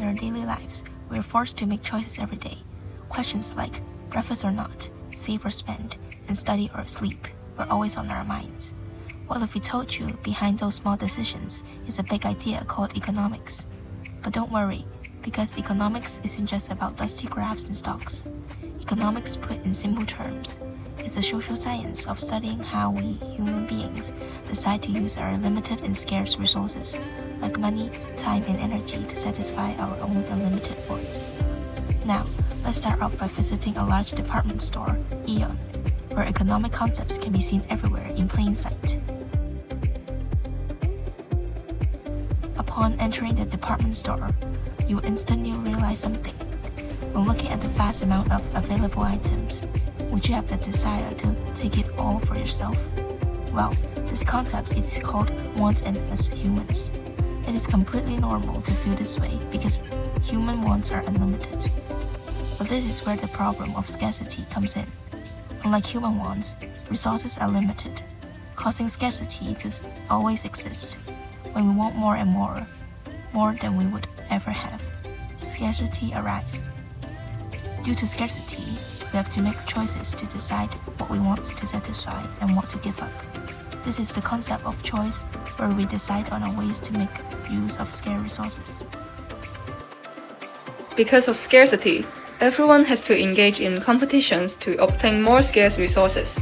in our daily lives, we are forced to make choices every day. Questions like breakfast or not, save or spend, and study or sleep are always on our minds. What if we told you behind those small decisions is a big idea called economics? But don't worry, because economics isn't just about dusty graphs and stocks. Economics, put in simple terms, is the social science of studying how we human beings decide to use our limited and scarce resources, like money, time, and energy, to satisfy our own unlimited wants. Now, let's start off by visiting a large department store, Econ, where economic concepts can be seen everywhere in plain sight. Upon entering the department store, you will instantly realize something. When looking at the vast amount of available items, would you have the desire to take it all for yourself? Well, this concept is called wants, and as humans, it is completely normal to feel this way because human wants are unlimited. But this is where the problem of scarcity comes in. Unlike human wants, resources are limited, causing scarcity to always exist. When we want more and more than we would ever have, scarcity arises. Due to scarcity, we have to make choices to decide what we want to satisfy and what to give up. This is the concept of choice, where we decide on our ways to make use of scarce resources. Because of scarcity, everyone has to engage in competitions to obtain more scarce resources.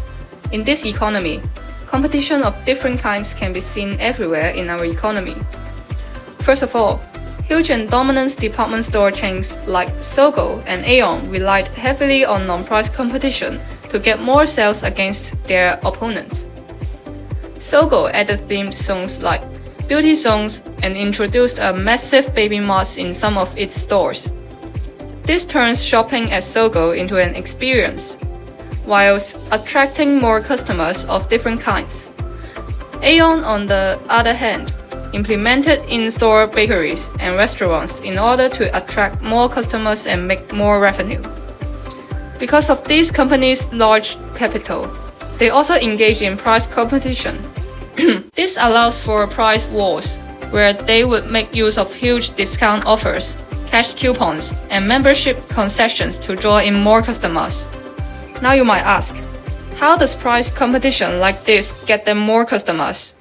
In this economy, competition of different kinds can be seen everywhere in our economy. First of all, huge and dominant department store chains like Sogo and Aeon relied heavily on non-price competition to get more sales against their opponents. Sogo added themed zones like beauty zones and introduced a massive baby marts in some of its stores. This turns shopping at Sogo into an experience, whilst attracting more customers of different kinds. Aeon, on the other hand, implemented in-store bakeries and restaurants in order to attract more customers and make more revenue. Because of these companies' large capital, they also engage in price competition. This allows for price wars, where they would make use of huge discount offers, cash coupons, and membership concessions to draw in more customers. Now you might ask, how does price competition like this get them more customers?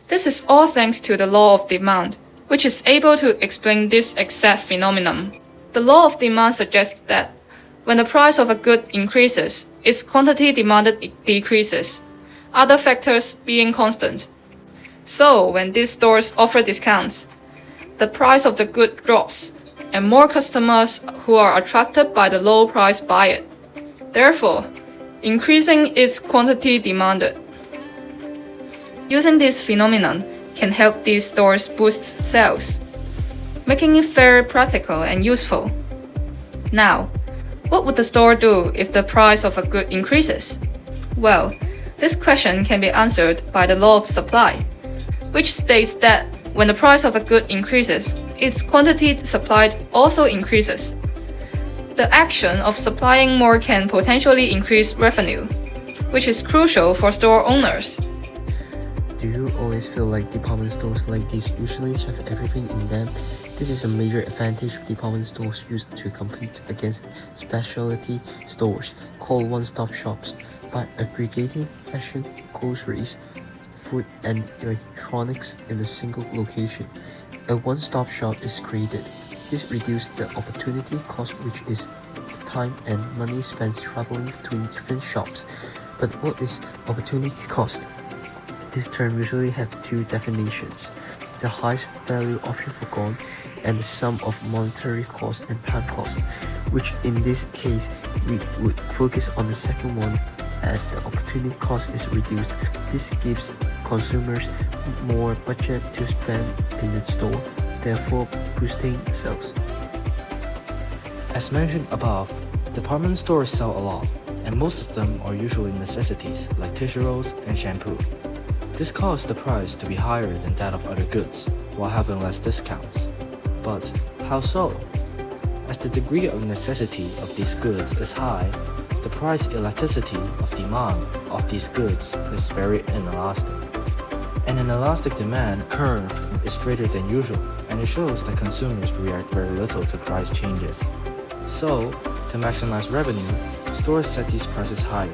This is all thanks to the law of demand, which is able to explain this exact phenomenon. The law of demand suggests that when the price of a good increases, its quantity demanded decreases, other factors being constant. So, when these stores offer discounts, the price of the good drops, and more customers who are attracted by the low price buy it, therefore increasing its quantity demanded. Using this phenomenon can help these stores boost sales, making it very practical and useful. Now, what would the store do if the price of a good increases? Well, this question can be answered by the law of supply, which states that when the price of a good increases, its quantity supplied also increases. The action of supplying more can potentially increase revenue, which is crucial for store owners. Do you always feel like department stores like these usually have everything in them? This is a major advantage department stores use to compete against specialty stores called one-stop shops. By aggregating fashion, groceries, food, and electronics in a single location, a one-stop shop is created. This reduces the opportunity cost, which is the time and money spent traveling between different shops. But what is opportunity cost? This term usually has two definitions: the highest value option forgone and the sum of monetary cost and time cost, which in this case we would focus on the second one, as the opportunity cost is reduced. This gives consumers more budget to spend in the store, therefore boosting sales. As mentioned above, department stores sell a lot, and most of them are usually necessities like tissue rolls and shampoo. This causes the price to be higher than that of other goods, while having less discounts. But how so? As the degree of necessity of these goods is high, the price elasticity of demand of these goods is very inelastic. And an elastic demand curve is straighter than usual, and it shows that consumers react very little to price changes. So, to maximize revenue, stores set these prices higher.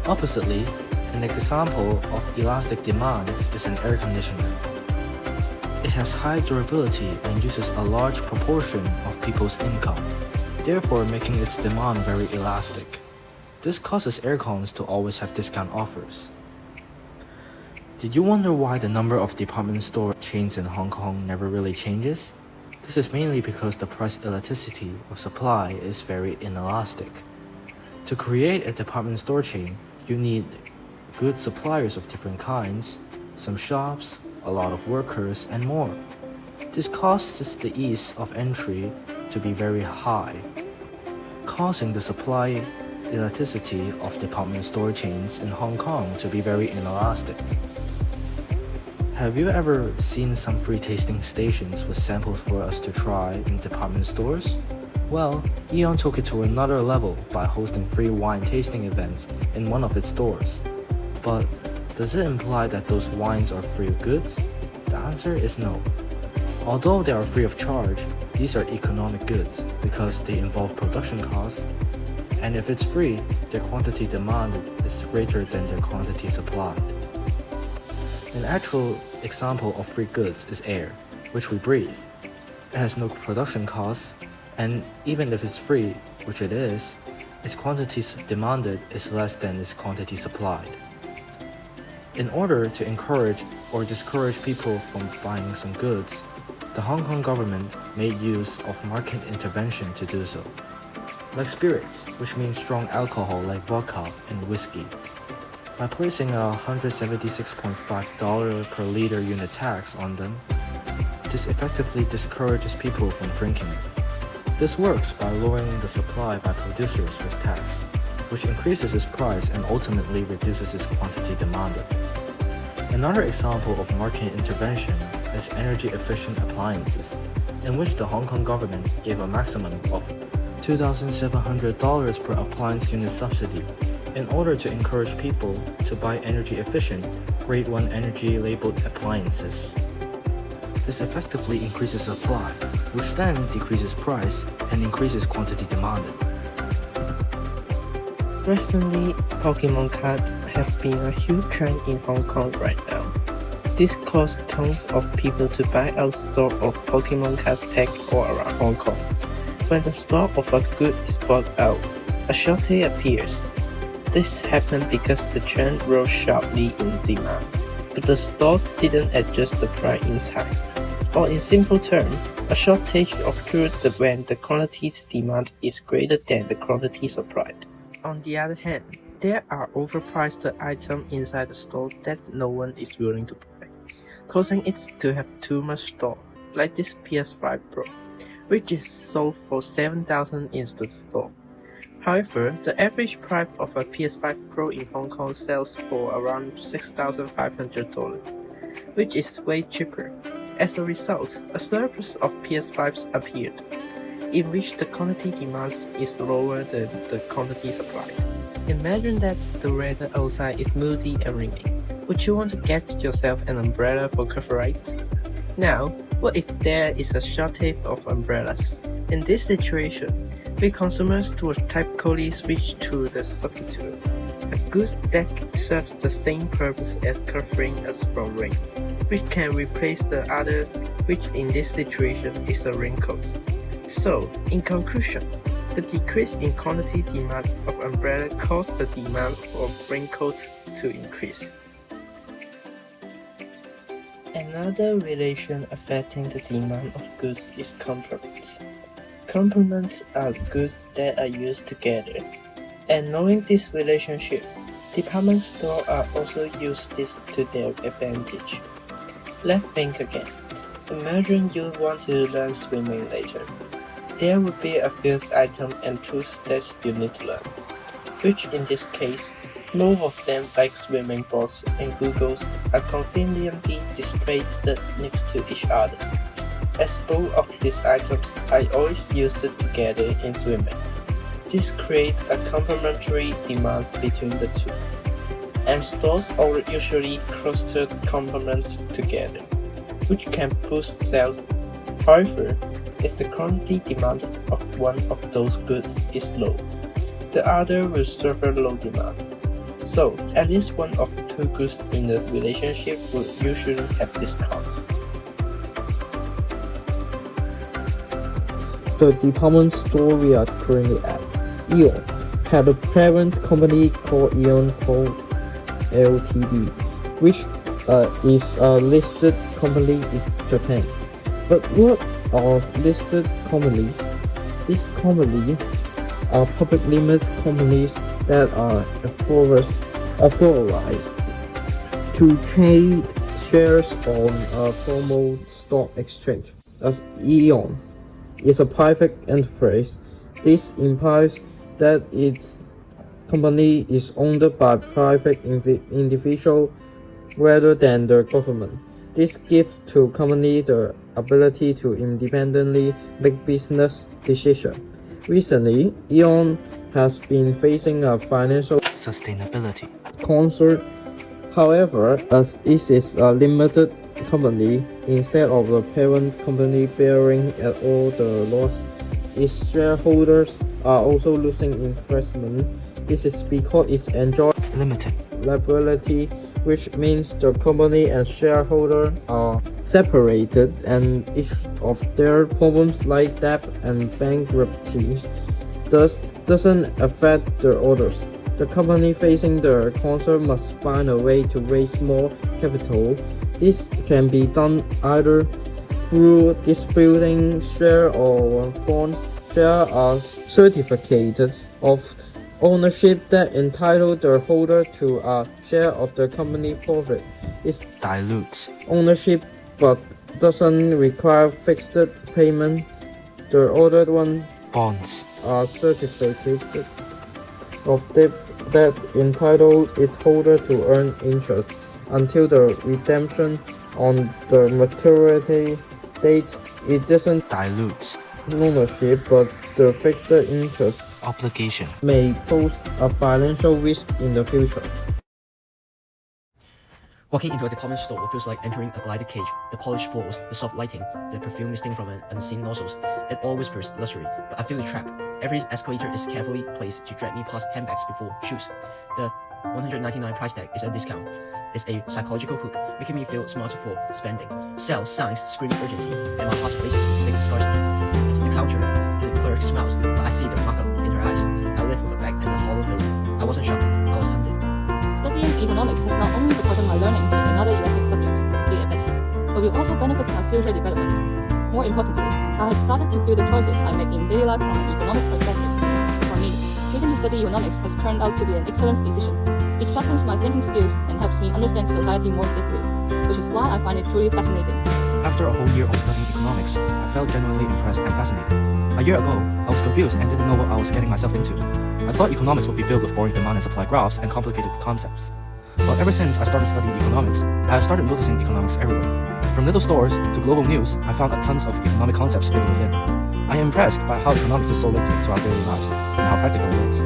Oppositely, an example of elastic demands is an air conditioner. It has high durability and uses a large proportion of people's income, therefore making its demand very elastic. This causes aircons to always have discount offers. Did you wonder why the number of department store chains in Hong Kong never really changes? This is mainly because the price elasticity of supply is very inelastic. To create a department store chain, you need good suppliers of different kinds, some shops, a lot of workers, and more. This causes the ease of entry to be very high, causing the supply elasticity of department store chains in Hong Kong to be very inelastic. Have you ever seen some free tasting stations with samples for us to try in department stores? Well, Econ took it to another level by hosting free wine tasting events in one of its stores. But does it imply that those wines are free goods? The answer is no. Although they are free of charge, these are economic goods because they involve production costs, and if it's free, their quantity demanded is greater than their quantity supplied. An actual example of free goods is air, which we breathe. It has no production costs, and even if it's free, which it is, its quantity demanded is less than its quantity supplied. In order to encourage or discourage people from buying some goods, the Hong Kong government made use of market intervention to do so. Like spirits, which means strong alcohol like vodka and whiskey. By placing a $176.5 per liter unit tax on them, this effectively discourages people from drinking it. This works by lowering the supply by producers with tax, which increases its price and ultimately reduces its quantity demanded. Another example of market intervention is energy-efficient appliances, in which the Hong Kong government gave a maximum of $2,700 per appliance unit subsidy in order to encourage people to buy energy-efficient, Grade 1 energy-labeled appliances. This effectively increases supply, which then decreases price and increases quantity demanded. Recently, Pokemon cards have been a huge trend in Hong Kong right now. This caused tons of people to buy a stock of Pokemon cards packed all around Hong Kong. When the stock of a good is bought out, a shortage appears. This happened because the trend rose sharply in demand, but the store didn't adjust the price in time. Or in simple terms, a shortage occurred when the quantity's demand is greater than the quantity supplied. On the other hand, there are overpriced items inside the store that no one is willing to buy, causing it to have too much stock, like this PS5 Pro, which is sold for $7,000 in the store. However, the average price of a PS5 Pro in Hong Kong sells for around $6,500, which is way cheaper. As a result, a surplus of PS5s appeared, in which the quantity demand is lower than the quantity supplied. Imagine that the weather outside is moody and rainy. Would you want to get yourself an umbrella for cover it? Now, what if there is a shortage of umbrellas? In this situation, we consumers will typically switch to the substitute, a goods that serves the same purpose as covering us from rain, which can replace the other, which in this situation is a raincoat. So, in conclusion, the decrease in quantity demand of umbrella caused the demand of raincoats to increase. Another relation affecting the demand of goods is complements. Complements are goods that are used together, and knowing this relationship, department stores are also use this to their advantage. Let's think again. Imagine you want to learn swimming later. There will be a few items and tools that you need to learn, which in this case, most of them like swimming boards and goggles are conveniently displayed next to each other. As both of these items are always used together in swimming, this creates a complementary demand between the two. and stores are usually clustered components together, which can boost sales. However, if the quantity demand of one of those goods is low, the other will suffer low demand. So, at least one of two goods in the relationship will usually have discounts. The department store we are currently at, Aeon, had a parent company called Aeon Co. Ltd, which is a listed company in Japan. But what are listed companies? These companies are public limited companies that are authorized to trade shares on a formal stock exchange. As Aeon is a private enterprise, this implies that its company is owned by private individual rather than the government. This gives to company the ability to independently make business decisions. Recently, Aeon has been facing a financial Sustainability. concern. However, as it is a limited company, instead of the parent company bearing all the loss, its shareholders are also losing investment. This is because it enjoys Limited. liability, which means the company and shareholder are separated, and each of their problems like debt and bankruptcy doesn't affect the others. The company facing the concern must find a way to raise more capital. This can be done either through distributing shares or bonds. Shares are certificates of ownership that entitle the holder to a share of the company profit. It Dilutes. ownership but doesn't require fixed payment. The other one Bonds. are certificates of debt that entitle its holder to earn interest until the redemption on the maturity date. It doesn't Dilutes. ownership, but the fixed interest Obligation. may pose a financial risk in the future. Walking into a department store feels like entering a glided cage. The polished floors, the soft lighting, the perfume misting from unseen nozzles. It all whispers luxury, but I feel trapped. Every escalator is carefully placed to drag me past handbags before shoes. The $199 price tag is a discount. It's a psychological hook, making me feel smarter for spending. Sales signs screaming urgency, and my heart races with fake scarcity. It's the counter. The clerk smiles, but I see the markup in her eyes. I live with a bag and a hollow feeling. I wasn't shopping, I was hunted. Studying economics has not only supported my learning in another elective subject, AFS, but will also benefit my future development. More importantly, I have started to feel the choices I make in daily life from an economic perspective. For me, choosing to study economics has turned out to be an excellent decision. It sharpens my thinking skills and helps me understand society more deeply, which is why I find it truly fascinating. After a whole year of studying economics, I felt genuinely impressed and fascinated. A year ago, I was confused and didn't know what I was getting myself into. I thought economics would be filled with boring demand and supply graphs and complicated concepts. But ever since I started studying economics, I have started noticing economics everywhere. From little stores to global news, I found tons of economic concepts hidden within. I am impressed by how economics is so linked to our daily lives and how practical it is.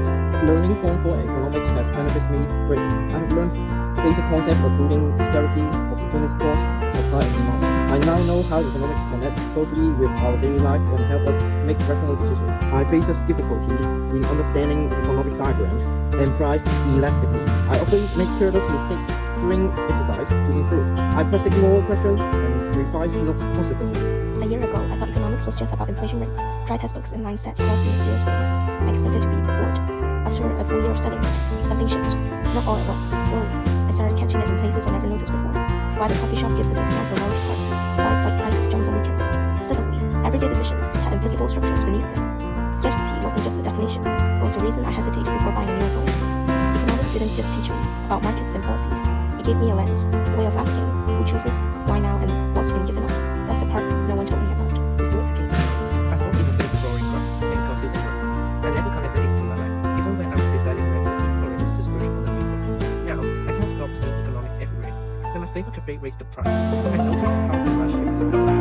Learning Form 4 economics has benefited me greatly. I have learned basic concepts including scarcity, opportunity cost, supply and demand. I now know how economics connect closely with our daily life and help us make rational decisions. I face difficulties in understanding economic diagrams and price elasticity. I often make careless mistakes during exercise to improve. I practice more questions and revise notes constantly. A year ago, I thought economics was just about inflation rates, dry textbooks, and lines set across mysterious ways. I expected to be bored. After a full year of studying it, something shifted. Not all at once, slowly. I started catching it in places I never noticed before. Why the coffee shop gives a discount for loyalty cards. Why flight prices jumps on weekends. Suddenly, everyday decisions had invisible structures beneath them. Scarcity wasn't just a definition. It was the reason I hesitated before buying a new home. Economics didn't just teach me about markets and policies. It gave me a lens, a way of asking who chooses, why now, and what's been given up. That's the part no one told me about. Before the game, I thought it was boring graphs and confusing work. I never connected it to my life, even when I was deciding whether to eat or just scrolling on the new phone. Now, I can't stop studying economics everywhere. When my favorite cafe raised the price, I noticed how the rush is.